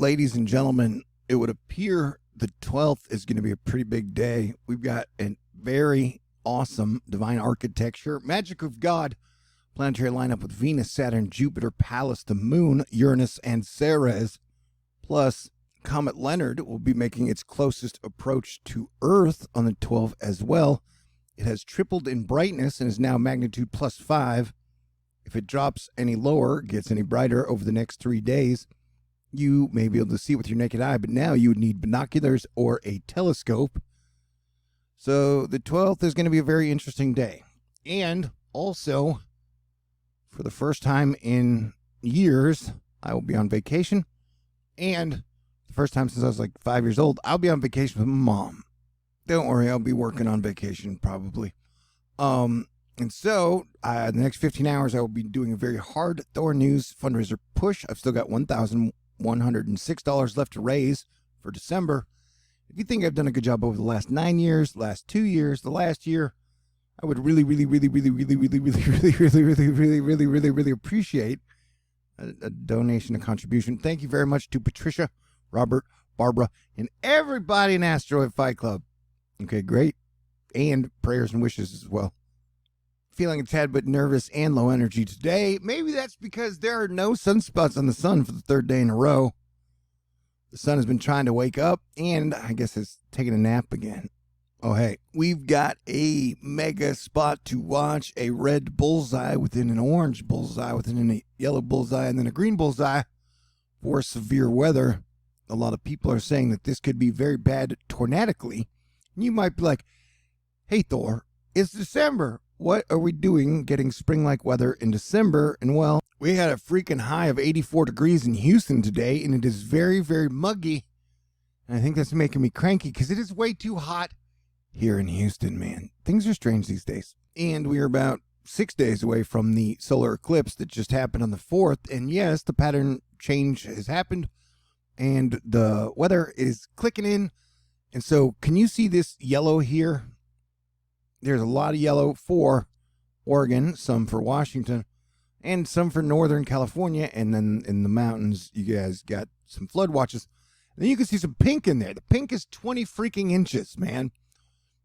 ladies and gentlemen, it would appear the 12th is going to be a pretty big day. We've got a very awesome divine architecture, magic of God, planetary lineup with Venus, Saturn, Jupiter, Pallas, the Moon, Uranus, and Ceres. Plus, Comet Leonard will be making its closest approach to Earth on the 12th as well. It has tripled in brightness and is now magnitude +5. If it drops any lower, gets any brighter over the next 3 days, you may be able to see it with your naked eye, but now you would need binoculars or a telescope. So the 12th is going to be a very interesting day. And also, for the first time in years, I will be on vacation. And the first time since I was like 5 years old, I'll be on vacation with Mom. Don't worry, I'll be working on vacation probably. And so, the next 15 hours, I will be doing a very hard THORnews fundraiser push. I've still got $1,106 left to raise for December. If you think I've done a good job over the last 9 years, last 2 years, the last year, I would really appreciate a donation, a contribution. Thank you very much to Patricia, Robert, Barbara, and everybody in Asteroid Fight Club. Okay, great. And prayers and wishes as well. Feeling a tad bit nervous and low energy today. Maybe that's because there are no sunspots on the sun for the third day in a row. The sun has been trying to wake up, and I guess it's taking a nap again. Oh, hey, we've got a mega spot to watch, a red bullseye within an orange bullseye, within a yellow bullseye, and then a green bullseye for severe weather. A lot of people are saying that this could be very bad tornadically. You might be like, hey, Thor, it's December. What are we doing getting spring-like weather in December? And well, we had a freaking high of 84 degrees in Houston today, and it is very, very muggy. And I think that's making me cranky because it is way too hot here in Houston, man. Things are strange these days. And we are about 6 days away from the solar eclipse that just happened on the 4th. And yes, the pattern change has happened, and the weather is clicking in. And so, can you see this yellow here? There's a lot of yellow for Oregon, some for Washington, and some for Northern California. And then in the mountains, you guys got some flood watches. And then you can see some pink in there. The pink is 20 freaking inches, man.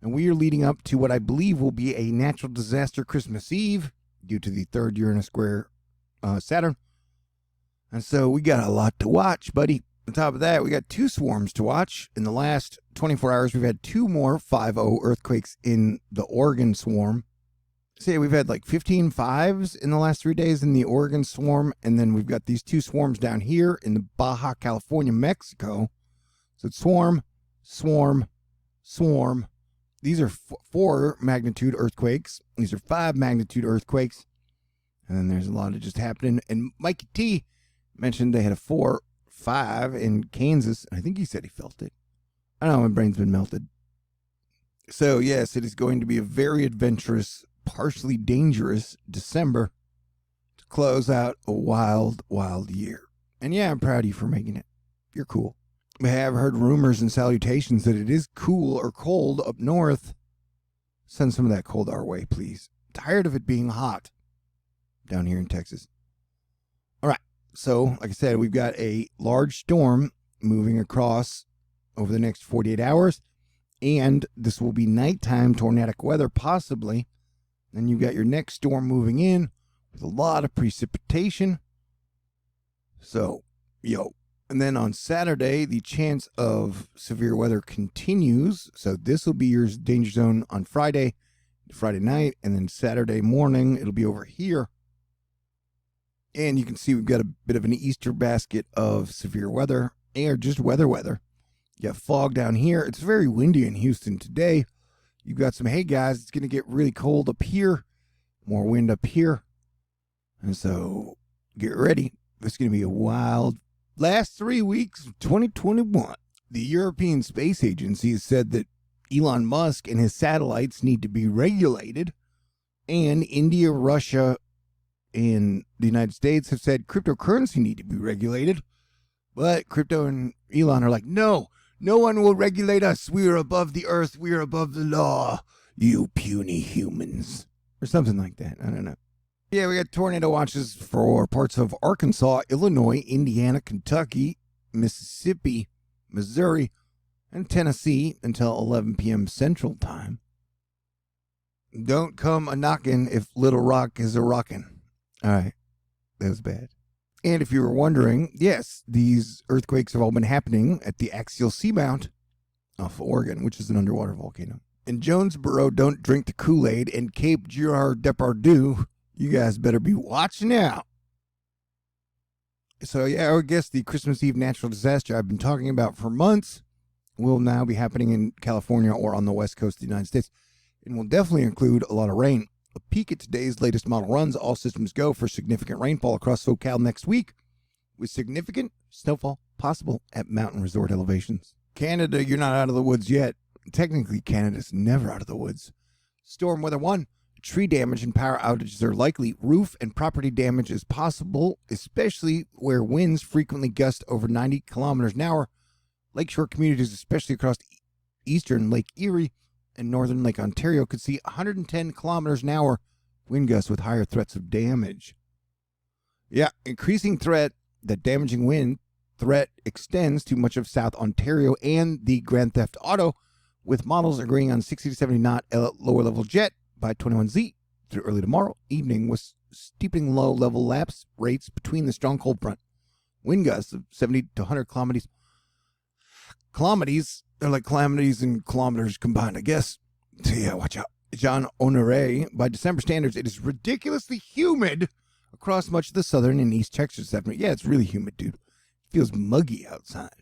And we are leading up to what I believe will be a natural disaster Christmas Eve due to the third Uranus square Saturn. And so we got a lot to watch, buddy. On top of that, we got 2 swarms to watch. In the last 24 hours, we've had 2 more 5.0 earthquakes in the Oregon swarm. Say we've had like 15 5s in the last 3 days in the Oregon swarm. And then we've got these 2 swarms down here in the Baja California, Mexico. So it's swarm, swarm, swarm. These are 4 magnitude earthquakes. These are 5 magnitude earthquakes. And then there's a lot of just happening. And Mikey T mentioned they had a 4-5 in Kansas. I think he said he felt it. I don't know, my brain's been melted. So yes, it is going to be a very adventurous, partially dangerous December to close out a wild, wild year. And yeah, I'm proud of you for making it. You're cool. We have heard rumors and salutations that it is cool or cold up north. Send some of that cold our way, please. Tired of it being hot down here in Texas. All right. So, like I said, we've got a large storm moving across over the next 48 hours. And this will be nighttime tornadic weather, possibly. Then you've got your next storm moving in with a lot of precipitation. So, yo. And then on Saturday, the chance of severe weather continues. So this will be your danger zone on Friday night, and then Saturday morning, it'll be over here. And you can see we've got a bit of an Easter basket of severe weather, or just weather. You got fog down here. It's very windy in Houston today. You've got some, hey guys, it's going to get really cold up here. More wind up here. And so get ready. It's going to be a wild last 3 weeks of 2021. The European Space Agency has said that Elon Musk and his satellites need to be regulated. And India, Russia, and the United States have said cryptocurrency need to be regulated. But crypto and Elon are like, no one will regulate us. We are above the earth. We are above the law. You puny humans. Or something like that. I don't know. Yeah, we got tornado watches for parts of Arkansas, Illinois, Indiana, Kentucky, Mississippi, Missouri, and Tennessee until 11 p.m. Central Time. Don't come a-knockin' if Little Rock is a-rockin'. All right, that was bad. And if you were wondering, yes, these earthquakes have all been happening at the axial seamount off Oregon, which is an underwater volcano. In Jonesboro, don't drink the Kool-Aid, and Cape Girard Depardieu, you guys better be watching out. So, yeah, I guess the Christmas Eve natural disaster I've been talking about for months will now be happening in California or on the west coast of the United States, and will definitely include a lot of rain. A peek at today's latest model runs, all systems go for significant rainfall across SoCal next week, with significant snowfall possible at mountain resort elevations. Canada, you're not out of the woods yet. Technically, Canada's never out of the woods. Storm weather 1. Tree damage and power outages are likely. Roof and property damage is possible, especially where winds frequently gust over 90 kilometers an hour. Lakeshore communities, especially across eastern Lake Erie and northern Lake Ontario, could see 110 kilometers an hour wind gusts with higher threats of damage. Yeah, increasing threat that damaging wind threat extends to much of South Ontario and the Grand Theft Auto, with models agreeing on 60 to 70 knot lower level jet by 21Z through early tomorrow evening, with steepening low level lapse rates between the strong cold front. Wind gusts of 70 to 100 kilometers. They're like calamities and kilometers combined, I guess. So yeah, watch out. Jean Honoré, by December standards, it is ridiculously humid across much of the southern and east Texas this afternoon. Yeah, it's really humid, dude. It feels muggy outside.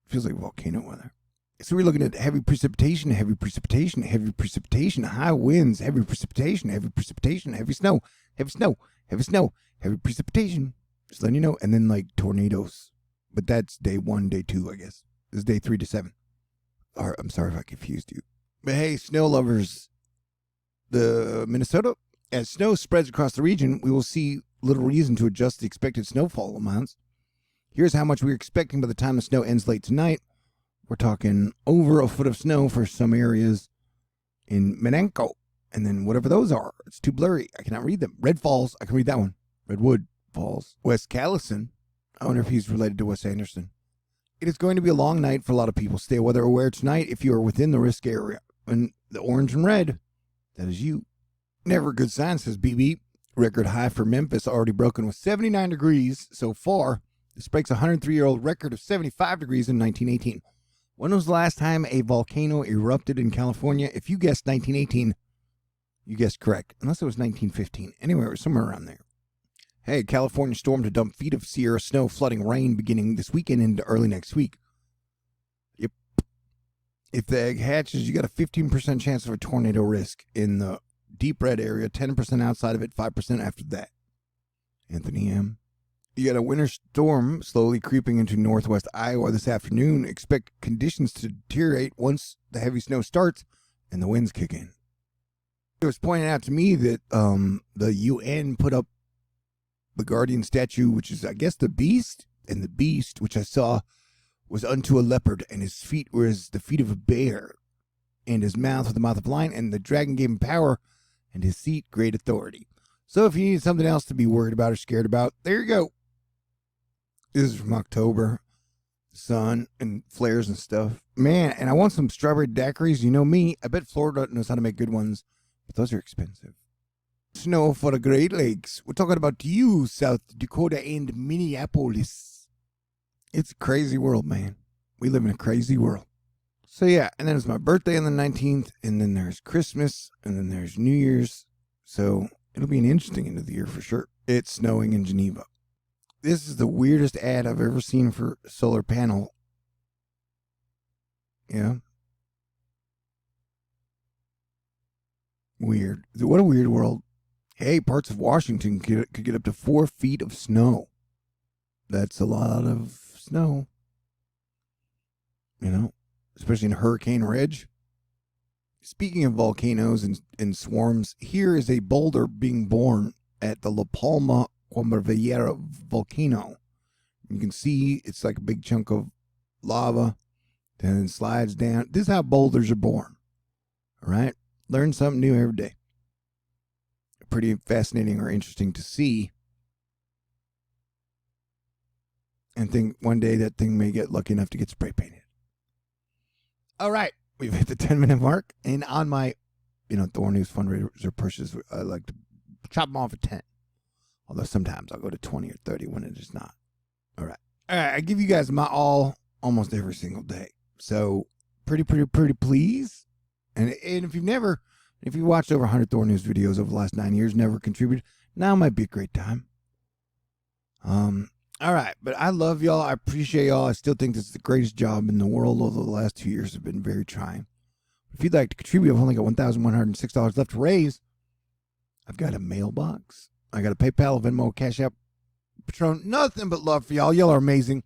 It feels like volcano weather. So we're looking at heavy precipitation, high winds, heavy precipitation, heavy snow, heavy precipitation. Just letting you know. And then like tornadoes. But that's day 1, day 2, I guess. This is day 3 to 7. Or, I'm sorry if I confused you. But hey, snow lovers, the Minnesota, as snow spreads across the region, we will see little reason to adjust the expected snowfall amounts. Here's how much we're expecting by the time the snow ends late tonight. We're talking over a foot of snow for some areas in Menanco. And then whatever those are, it's too blurry. I cannot read them. Red Falls, I can read that one. Redwood Falls. Wes Callison, I wonder if he's related to Wes Anderson. It is going to be a long night for a lot of people. Stay weather aware tonight if you are within the risk area. And the orange and red, that is you. Never a good sign, says BB. Record high for Memphis already broken with 79 degrees so far. This breaks a 103-year-old record of 75 degrees in 1918. When was the last time a volcano erupted in California? If you guessed 1918, you guessed correct. Unless it was 1915. Anyway, it was somewhere around there. Hey, California storm to dump feet of Sierra snow, flooding rain beginning this weekend into early next week. Yep. If the egg hatches, you got a 15% chance of a tornado risk in the deep red area, 10% outside of it, 5% after that. Anthony M. You got a winter storm slowly creeping into northwest Iowa this afternoon. Expect conditions to deteriorate once the heavy snow starts and the winds kick in. It was pointed out to me that the UN put up the Guardian statue, which is, I guess, the beast. And the beast, which I saw, was unto a leopard, and his feet were as the feet of a bear, and his mouth was the mouth of a lion, and the dragon gave him power, and his seat great authority. So if you need something else to be worried about or scared about, there you go. This is from October. Sun and flares and stuff. Man, and I want some strawberry daiquiris. You know me. I bet Florida knows how to make good ones, but those are expensive. Snow for the Great Lakes. We're talking about you, South Dakota and Minneapolis. It's a crazy world, man. We live in a crazy world. So yeah, and then it's my birthday on the 19th, and then there's Christmas, and then there's New Year's. So it'll be an interesting end of the year for sure. It's snowing in Geneva. This is the weirdest ad I've ever seen for a solar panel. Yeah. Weird. What a weird world. Hey, parts of Washington could get up to 4 feet of snow. That's a lot of snow. You know, especially in Hurricane Ridge. Speaking of volcanoes and swarms, here is a boulder being born at the La Palma Cordillera volcano. You can see it's like a big chunk of lava, then it slides down. This is how boulders are born. All right? Learn something new every day. Pretty fascinating or interesting to see. and think one day that thing may get lucky enough to get spray painted. All right, we've hit the 10-minute mark, and on my, THORnews fundraiser pushes, I like to chop them off at 10. Although sometimes I'll go to 20 or 30 when it is not. All right, I give you guys my all almost every single day. So pretty please. And if you watched over 100 THORnews videos over the last 9 years, never contributed, now might be a great time. All right, but I love y'all. I appreciate y'all. I still think this is the greatest job in the world, although the last 2 years have been very trying. If you'd like to contribute, I've only got $1,106 left to raise. I've got a mailbox. I got a PayPal, Venmo, Cash App, Patron. Nothing but love for y'all. Y'all are amazing.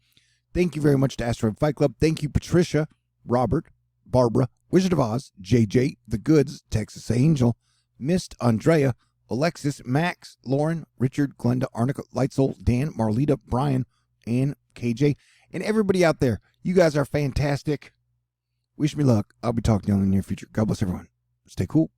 Thank you very much to Asteroid Fight Club. Thank you, Patricia, Robert, Barbara, Wizard of Oz, JJ, The Goods, Texas Angel, Mist, Andrea, Alexis, Max, Lauren, Richard, Glenda, Arnica, Lightsoul, Dan, Marlita, Brian, and KJ, and everybody out there. You guys are fantastic. Wish me luck. I'll be talking to you in the near future. God bless everyone. Stay cool.